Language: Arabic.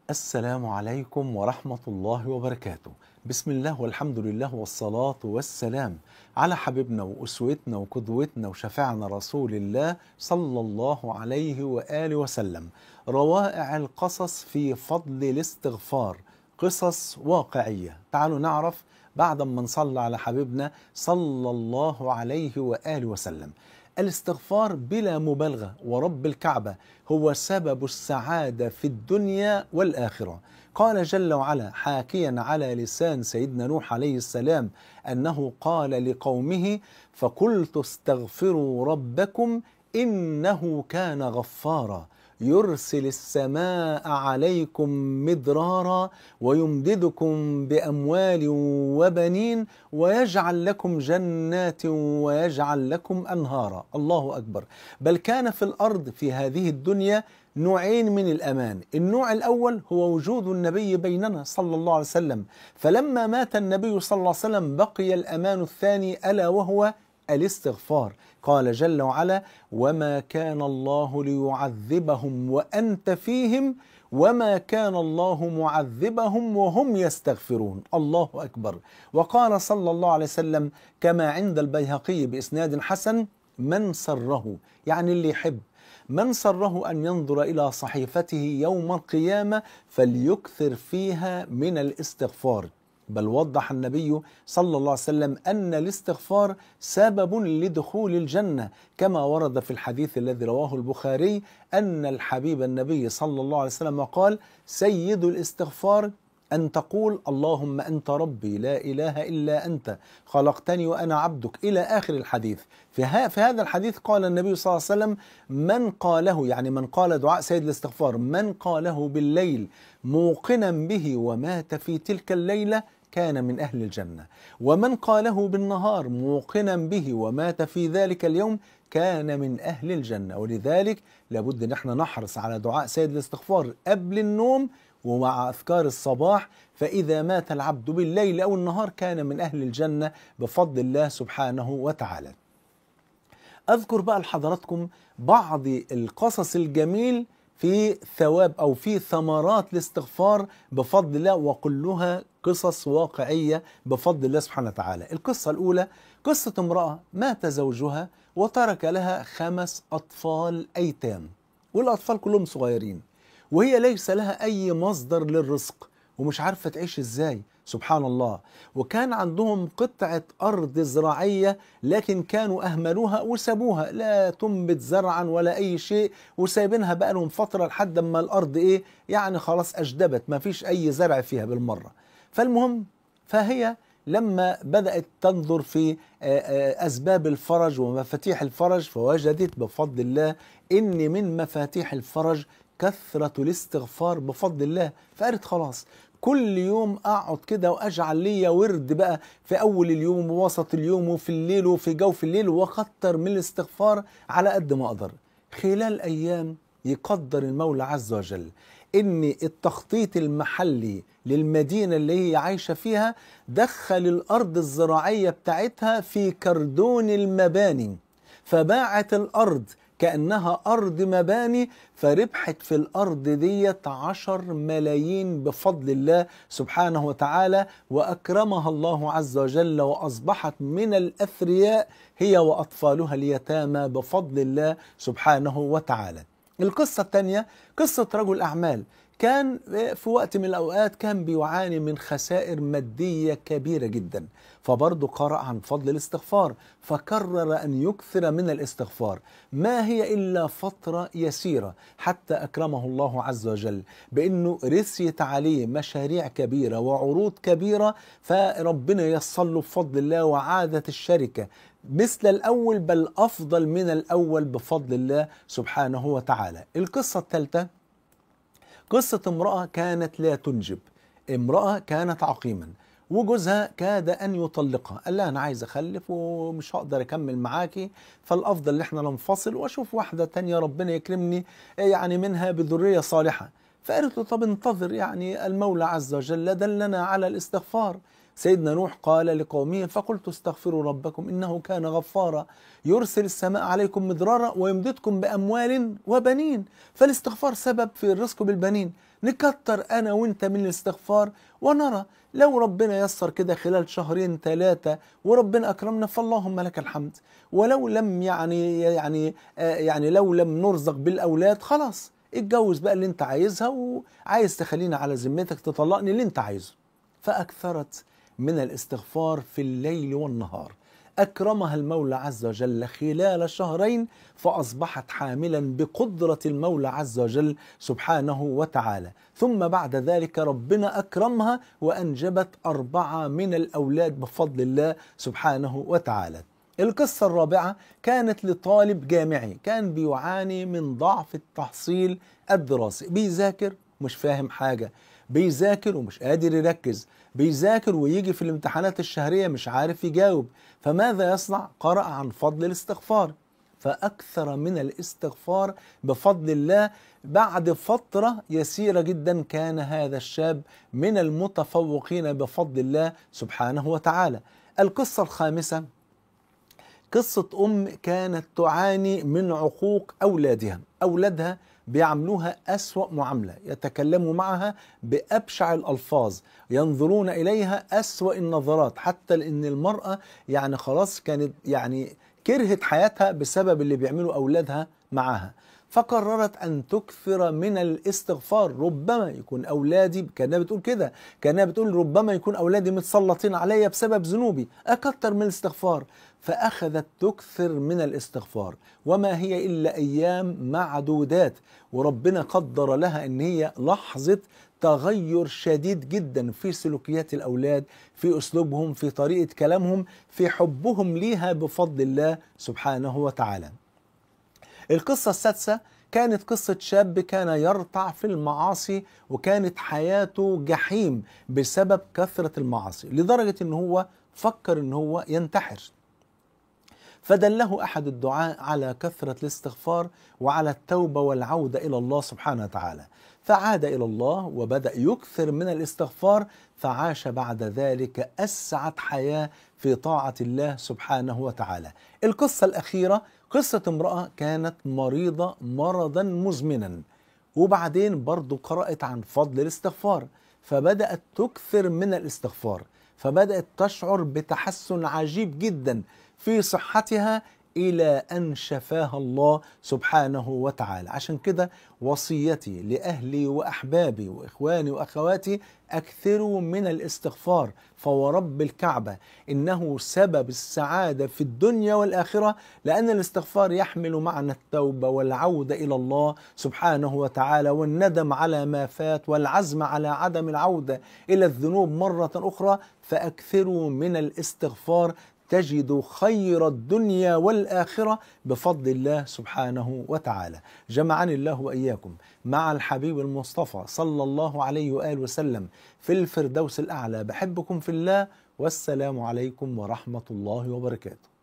السلام عليكم ورحمة الله وبركاته. بسم الله والحمد لله والصلاة والسلام على حبيبنا وأسوتنا وقدوتنا وشفيعنا رسول الله صلى الله عليه وآله وسلم. روائع القصص في فضل الاستغفار، قصص واقعية. تعالوا نعرف بعد ما نصلي على حبيبنا صلى الله عليه وآله وسلم. الاستغفار بلا مبالغة ورب الكعبة هو سبب السعادة في الدنيا والآخرة. قال جل وعلا حاكيا على لسان سيدنا نوح عليه السلام أنه قال لقومه: فقلت استغفروا ربكم إنه كان غفارا يرسل السماء عليكم مدرارا ويمددكم بأموال وبنين ويجعل لكم جنات ويجعل لكم أنهارا. الله أكبر. بل كان في الأرض في هذه الدنيا نوعين من الأمان. النوع الأول هو وجود النبي بيننا صلى الله عليه وسلم، فلما مات النبي صلى الله عليه وسلم بقي الأمان الثاني ألا وهو الاستغفار. قال جل وعلا: وما كان الله ليعذبهم وأنت فيهم وما كان الله معذبهم وهم يستغفرون. الله أكبر. وقال صلى الله عليه وسلم كما عند البيهقي بإسناد حسن: من سره، يعني اللي يحب، من سره أن ينظر إلى صحيفته يوم القيامة فليكثر فيها من الاستغفار. بل وضح النبي صلى الله عليه وسلم أن الاستغفار سبب لدخول الجنة، كما ورد في الحديث الذي رواه البخاري أن الحبيب النبي صلى الله عليه وسلم قال: سيد الاستغفار أن تقول اللهم أنت ربي لا إله إلا أنت خلقتني وأنا عبدك، إلى آخر الحديث. في هذا الحديث قال النبي صلى الله عليه وسلم: من قاله، يعني من قال دعاء سيد الاستغفار، من قاله بالليل موقنا به ومات في تلك الليلة كان من أهل الجنة، ومن قاله بالنهار موقنا به ومات في ذلك اليوم كان من أهل الجنة. ولذلك لابد أن احنا نحرص على دعاء سيد الاستغفار قبل النوم ومع أذكار الصباح، فإذا مات العبد بالليل أو النهار كان من أهل الجنة بفضل الله سبحانه وتعالى. أذكر بقى لحضراتكم بعض القصص الجميل في ثواب أو في ثمرات الاستغفار بفضل الله، وكلها قصص واقعية بفضل الله سبحانه وتعالى. القصة الأولى قصة امرأة مات زوجها وترك لها 5 أطفال أيتام، والأطفال كلهم صغيرين، وهي ليس لها أي مصدر للرزق ومش عارفة تعيش إزاي. سبحان الله. وكان عندهم قطعة أرض زراعية لكن كانوا أهملوها وسابوها، لا تنبت زرعا ولا أي شيء، وسايبينها بقى لهم فترة لحد ما الأرض يعني خلاص أجدبت، ما فيش أي زرع فيها بالمرة. فالمهم، فهي لما بدأت تنظر في أسباب الفرج ومفاتيح الفرج، فوجدت بفضل الله إن من مفاتيح الفرج كثرة الاستغفار بفضل الله. فقالت خلاص كل يوم أقعد كده وأجعل لي ورد بقى في أول اليوم ووسط اليوم وفي الليل وفي جوف الليل، وأكتر من الاستغفار على قد ما أقدر. خلال أيام يقدر المولى عز وجل إن التخطيط المحلي للمدينة اللي هي عايشة فيها دخل الأرض الزراعية بتاعتها في كردون المباني، فباعت الأرض كأنها أرض مباني، فربحت في الأرض ديت 10 ملايين بفضل الله سبحانه وتعالى، وأكرمها الله عز وجل وأصبحت من الأثرياء هي وأطفالها اليتامى بفضل الله سبحانه وتعالى. القصة الثانية قصة رجل أعمال كان في وقت من الأوقات كان بيعاني من خسائر مادية كبيرة جدا، فبرضه قرأ عن فضل الاستغفار فقرر أن يكثر من الاستغفار. ما هي إلا فترة يسيرة حتى أكرمه الله عز وجل بأنه رسيت عليه مشاريع كبيرة وعروض كبيرة، فربنا يسر له بفضل الله وعادت الشركة مثل الأول بل أفضل من الأول بفضل الله سبحانه وتعالى. القصة الثالثة قصة امرأة كانت لا تنجب، امرأة كانت عقيما وجوزها كاد أن يطلقها، قال لها أنا عايز أخلف ومش هقدر أكمل معاكي، فالأفضل إن احنا ننفصل وأشوف واحدة تانية ربنا يكرمني يعني منها بذرية صالحة. فقالت له طب انتظر، يعني المولى عز وجل دلنا على الاستغفار، سيدنا نوح قال لقومه فقلت استغفروا ربكم إنه كان غفارا يرسل السماء عليكم مدرارا ويمددكم بأموال وبنين. فالاستغفار سبب في الرزق بالبنين. نكتر أنا وإنت من الاستغفار ونرى لو ربنا يسر كده خلال شهرين ثلاثة وربنا أكرمنا فاللهم لك الحمد. ولو لم يعني لو لم نرزق بالأولاد خلاص اتجوز بقى اللي انت عايزها، وعايز تخليني على ذمتك تطلقني اللي انت عايزه. فأكثرت من الاستغفار في الليل والنهار. أكرمها المولى عز وجل خلال شهرين فأصبحت حاملا بقدرة المولى عز وجل سبحانه وتعالى. ثم بعد ذلك ربنا أكرمها وأنجبت 4 من الأولاد بفضل الله سبحانه وتعالى. القصة الرابعة كانت لطالب جامعي كان بيعاني من ضعف التحصيل الدراسي. بيذاكر مش فاهم حاجة، بيذاكر ومش قادر يركز، بيذاكر ويجي في الامتحانات الشهرية مش عارف يجاوب. فماذا يصنع؟ قرأ عن فضل الاستغفار فأكثر من الاستغفار بفضل الله. بعد فترة يسيرة جدا كان هذا الشاب من المتفوقين بفضل الله سبحانه وتعالى. القصة الخامسة قصة كانت تعاني من عقوق أولادها. أولادها بيعملوها أسوأ معاملة، يتكلموا معها بأبشع الألفاظ، ينظرون إليها أسوأ النظرات، حتى لأن المرأة يعني خلاص كانت يعني كرهت حياتها بسبب اللي بيعملوا أولادها معها. فقررت أن تكثر من الاستغفار. ربما يكون أولادي، كانها بتقول كده، كانها بتقول ربما يكون أولادي متسلطين عليا بسبب ذنوبي، أكثر من الاستغفار. فأخذت تكثر من الاستغفار، وما هي إلا أيام معدودات، وربنا قدر لها أن هي لحظة تغير شديد جدا في سلوكيات الأولاد، في أسلوبهم، في طريقة كلامهم، في حبهم ليها بفضل الله سبحانه وتعالى. القصة السادسة كانت قصة شاب كان يرتع في المعاصي، وكانت حياته جحيم بسبب كثرة المعاصي، لدرجة أنه هو فكر أنه هو ينتحر. فدله أحد الدعاء على كثرة الاستغفار وعلى التوبة والعودة إلى الله سبحانه وتعالى. فعاد إلى الله وبدأ يكثر من الاستغفار، فعاش بعد ذلك أسعد حياة في طاعة الله سبحانه وتعالى. القصة الأخيرة قصة امرأة كانت مريضة مرضا مزمنا، وبعدين برضو قرأت عن فضل الاستغفار، فبدأت تكثر من الاستغفار، فبدأت تشعر بتحسن عجيب جدا في صحتها إلى أن شفاها الله سبحانه وتعالى. عشان كده وصيتي لأهلي وأحبابي وإخواني وأخواتي أكثروا من الاستغفار، فورب الكعبة إنه سبب السعادة في الدنيا والآخرة، لأن الاستغفار يحمل معنى التوبة والعودة إلى الله سبحانه وتعالى، والندم على ما فات والعزم على عدم العودة إلى الذنوب مرة أخرى. فأكثروا من الاستغفار تجد خير الدنيا والآخرة بفضل الله سبحانه وتعالى. جمعني الله وإياكم مع الحبيب المصطفى صلى الله عليه وآله وسلم في الفردوس الأعلى. بحبكم في الله، والسلام عليكم ورحمة الله وبركاته.